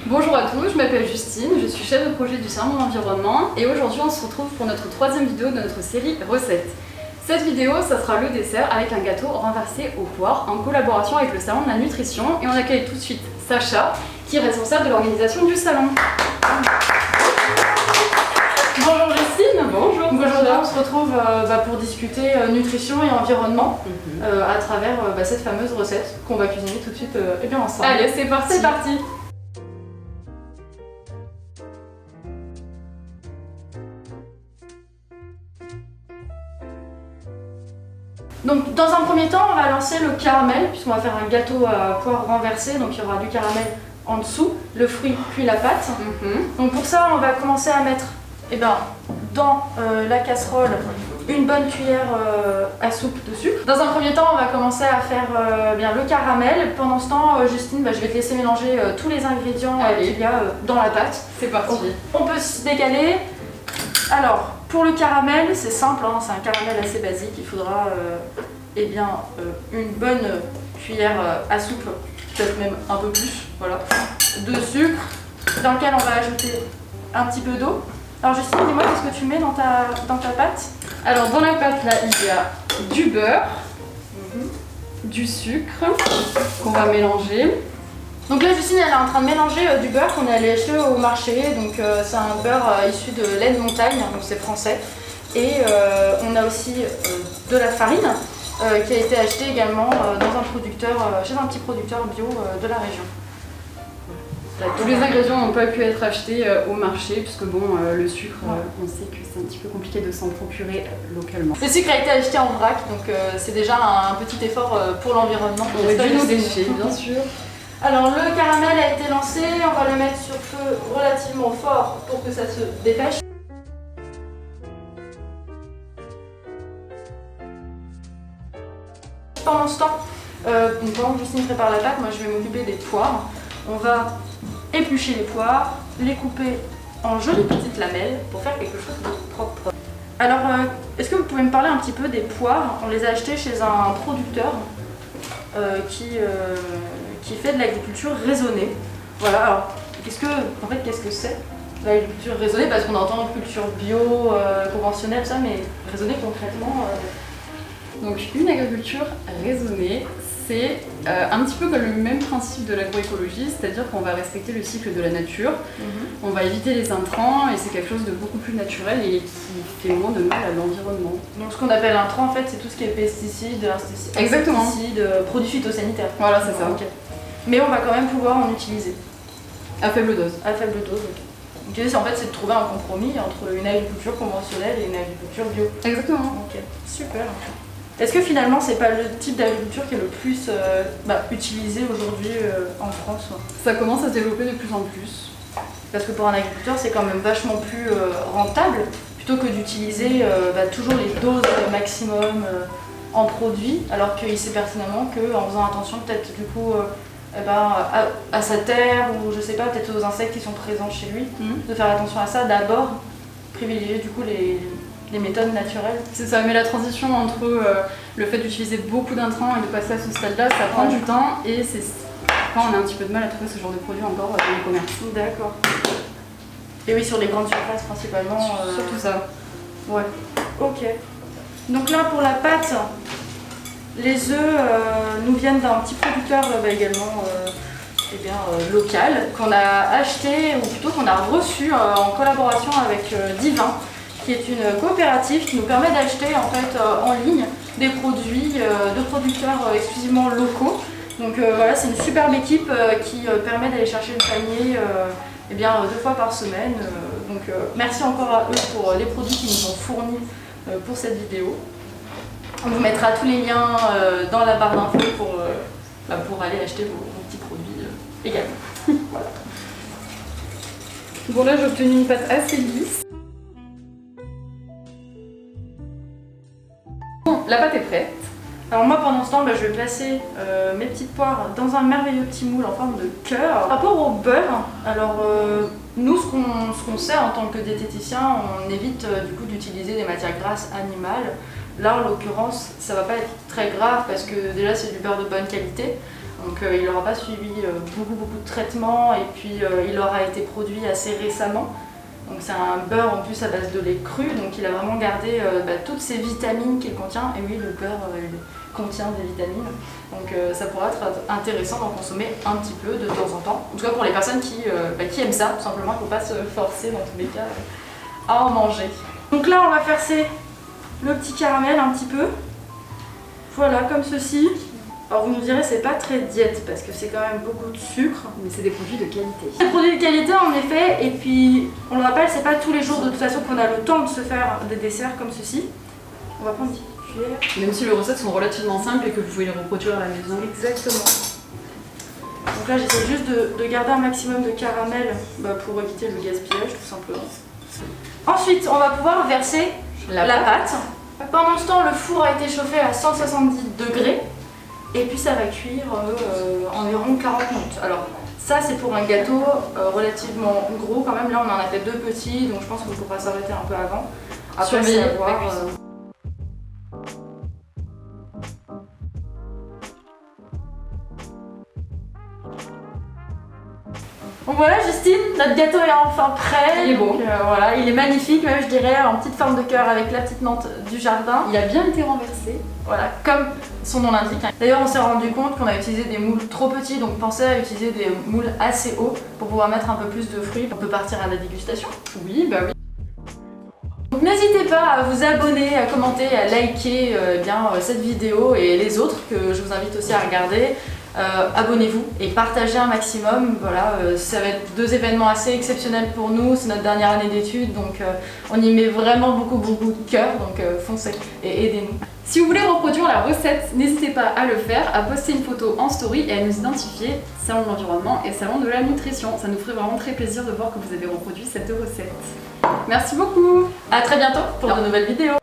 Bonjour à tous, je m'appelle Justine, je suis chef de projet du Salon de l'Environnement et aujourd'hui on se retrouve pour notre troisième vidéo de notre série recettes. Cette vidéo, ça sera le dessert avec un gâteau renversé aux poires en collaboration avec le Salon de la Nutrition et on accueille tout de suite Sacha qui est responsable de l'organisation du salon. Bonjour Justine. Bonjour. Aujourd'hui on se retrouve pour discuter nutrition et environnement à travers cette fameuse recette qu'on va cuisiner tout de suite ensemble. Allez, c'est parti. C'est parti. Donc dans un premier temps, on va lancer le caramel puisqu'on va faire un gâteau à poire renversé, donc il y aura du caramel en dessous, le fruit puis la pâte. Donc pour ça, on va commencer à mettre dans la casserole une bonne cuillère à soupe de sucre. Dans un premier temps, on va commencer à faire le caramel. Pendant ce temps, Justine, je vais te laisser mélanger tous les ingrédients qu'il y a dans la pâte. C'est parti. On peut se décaler. Alors, pour le caramel, c'est simple, hein, c'est un caramel assez basique. Il faudra une bonne cuillère à soupe, peut-être même un peu plus, voilà, de sucre, dans lequel on va ajouter un petit peu d'eau. Alors Justine, dis-moi, qu'est-ce que tu mets dans ta pâte? Alors dans la pâte là, il y a du beurre, du sucre qu'on va mélanger. Donc là, Justine, elle est en train de mélanger du beurre qu'on est allé acheter au marché. Donc c'est un beurre issu de lait de montagne, donc c'est français. Et on a aussi de la farine qui a été achetée également chez un petit producteur bio de la région. Tous les ingrédients n'ont pas pu être achetés au marché puisque le sucre, on sait que c'est un petit peu compliqué de s'en procurer localement. Le sucre a été acheté en vrac, donc c'est déjà un petit effort pour l'environnement. On réduit nos déchets, bien sûr. Alors le caramel a été lancé, on va le mettre sur feu relativement fort pour que ça se dépêche. Pendant ce temps, pendant que Justine prépare la pâte, moi je vais m'occuper des poires. On va éplucher les poires, les couper en jolies petites lamelles pour faire quelque chose de propre. Alors, est-ce que vous pouvez me parler un petit peu des poires? On les a achetées chez un producteur qui fait de l'agriculture raisonnée. Voilà, alors qu'est-ce que c'est l'agriculture raisonnée? Parce qu'on entend culture bio, conventionnelle, ça, mais raisonnée concrètement. Donc une agriculture raisonnée, c'est un petit peu comme le même principe de l'agroécologie, c'est-à-dire qu'on va respecter le cycle de la nature, on va éviter les intrants et c'est quelque chose de beaucoup plus naturel et qui fait moins de mal à l'environnement. Donc ce qu'on appelle intrant en fait, c'est tout ce qui est pesticides, exactement, insecticides, produits phytosanitaires. Voilà, c'est ça. Okay. Mais on va quand même pouvoir en utiliser. À faible dose. À faible dose, ok. Donc l'idée en fait c'est de trouver un compromis entre une agriculture conventionnelle et une agriculture bio. Exactement. Ok, super. Est-ce que finalement c'est pas le type d'agriculture qui est le plus utilisé aujourd'hui en France? Ça commence à se développer de plus en plus. Parce que pour un agriculteur c'est quand même vachement plus rentable plutôt que d'utiliser toujours les doses maximum en produits, alors qu'il sait pertinemment qu'en faisant attention peut-être du coup à sa terre ou je sais pas, peut-être aux insectes qui sont présents chez lui, de faire attention à ça, d'abord privilégier du coup les méthodes naturelles. C'est ça, mais la transition entre le fait d'utiliser beaucoup d'intrants et de passer à ce stade-là, ça prend du temps et c'est quand on a un petit peu de mal à trouver ce genre de produit encore dans les commerces. D'accord. Et oui, sur les grandes surfaces principalement. Surtout ça. Ouais. Ok. Donc là pour la pâte, les œufs nous viennent d'un petit producteur également local qu'on a acheté ou plutôt qu'on a reçu en collaboration avec Divin, qui est une coopérative qui nous permet d'acheter en ligne des produits de producteurs exclusivement locaux. Donc voilà, c'est une superbe équipe qui permet d'aller chercher le panier 2 fois par semaine. Donc merci encore à eux pour les produits qu'ils nous ont fournis pour cette vidéo. On vous mettra tous les liens dans la barre d'infos pour aller acheter vos petits produits également. Voilà. Bon là j'ai obtenu une pâte assez lisse. Bon, la pâte est prête. Alors moi pendant ce temps je vais placer mes petites poires dans un merveilleux petit moule en forme de cœur. Par rapport au beurre, alors nous ce qu'on sait en tant que diététicien, on évite du coup d'utiliser des matières grasses animales. Là en l'occurrence ça va pas être très grave parce que déjà c'est du beurre de bonne qualité. Donc il n'aura pas suivi beaucoup de traitements et puis il aura été produit assez récemment. Donc c'est un beurre en plus à base de lait cru, donc il a vraiment gardé toutes ces vitamines qu'il contient. Et oui, le beurre contient des vitamines, donc ça pourra être intéressant d'en consommer un petit peu de temps en temps. En tout cas pour les personnes qui aiment ça, tout simplement, il ne faut pas se forcer dans tous les cas à en manger. Donc là on va verser le petit caramel un petit peu, voilà, comme ceci. Alors vous nous direz c'est pas très diète parce que c'est quand même beaucoup de sucre. Mais c'est des produits de qualité. Des produits de qualité en effet, et puis on le rappelle, c'est pas tous les jours de toute façon qu'on a le temps de se faire des desserts comme ceci. On va prendre une petite cuillère. Même si les recettes sont relativement simples et que vous pouvez les reproduire à la maison. Exactement. Donc là j'essaie juste de garder un maximum de caramel pour éviter le gaspillage tout simplement. Ensuite on va pouvoir verser la pâte. Pendant ce temps le four a été chauffé à 170 degrés. Et puis ça va cuire environ 40 minutes. Alors ça c'est pour un gâteau relativement gros quand même. Là on en a fait 2 petits, donc je pense qu'on pourra s'arrêter un peu avant. Après c'est à voir. Donc voilà Justine, notre gâteau est enfin prêt. Il est beau. Donc, voilà, il est magnifique même je dirais, en petite forme de cœur avec la petite menthe du jardin. Il a bien été renversé. Voilà, comme son nom l'indique. D'ailleurs on s'est rendu compte qu'on a utilisé des moules trop petits, donc pensez à utiliser des moules assez hauts pour pouvoir mettre un peu plus de fruits. On peut partir à la dégustation. Oui, bah oui. Donc n'hésitez pas à vous abonner, à commenter, à liker cette vidéo et les autres que je vous invite aussi à regarder. Abonnez-vous et partagez un maximum. Voilà, ça va être 2 événements assez exceptionnels pour nous. C'est notre dernière année d'études, donc on y met vraiment beaucoup de cœur. Donc foncez et aidez-nous. Si vous voulez reproduire la recette, n'hésitez pas à le faire, à poster une photo en story et à nous identifier Salon de l'environnement et Salon de la nutrition. Ça nous ferait vraiment très plaisir de voir que vous avez reproduit cette recette. Merci beaucoup. À très bientôt pour de nouvelles vidéos.